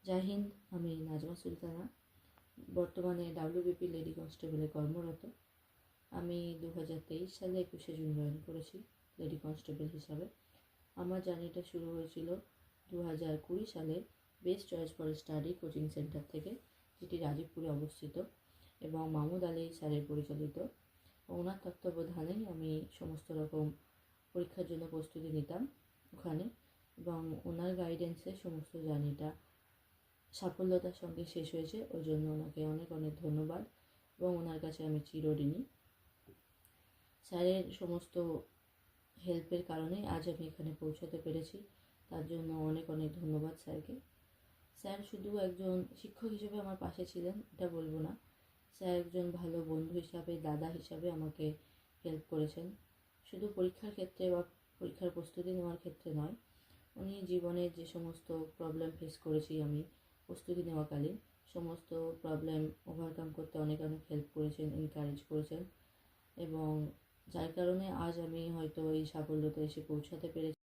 জয় হিন্দ। আমি নাজমা সুলতানা, বর্তমানে WBP lady কনস্টেবলে কর্মরত। আমি 2023 সালে 21শে জুন জয়েন করেছি লেডি কনস্টেবল হিসাবে। আমার জার্নিটা শুরু হয়েছিল 2020 সালে best choice for study coaching centre থেকে, যেটি রাজীবপুরে অবস্থিত এবং মাহমুদ আলী স্যারের পরিচালিত। ওনার তত্ত্বাবধানেই আমি সমস্ত রকম পরীক্ষার জন্য প্রস্তুতি নিতাম ওখানে, এবং ওনার গাইডেন্সে সমস্ত জার্নিটা সাফল্যতার সঙ্গে শেষ হয়েছে। ওই জন্য ওনাকে অনেক অনেক ধন্যবাদ এবং ওনার কাছে আমি চিরঋণী। স্যারের সমস্ত হেল্পের কারণেই আজ আমি এখানে পৌঁছাতে পেরেছি, তার জন্য অনেক অনেক ধন্যবাদ স্যারকে। স্যার শুধু একজন শিক্ষক হিসেবে আমার পাশে ছিলেন এটা বলবো না, স্যার একজন ভালো বন্ধু হিসাবে, দাদা হিসাবে আমাকে হেল্প করেছেন। শুধু পরীক্ষার ক্ষেত্রে বা পরীক্ষার প্রস্তুতি নেওয়ার ক্ষেত্রে নয়, উনি জীবনে যে সমস্ত প্রবলেম ফেস করেছি আমি প্রস্তুতি নেওয়াকালীন, সমস্ত প্রবলেম ওভারকাম করতে অনেক অনেক হেল্প করেছেন, এনকারেজ করেছেন, এবং যার কারণে আজ আমি হয়তো এই সাফল্যতে এসে পৌঁছাতে পেরেছি।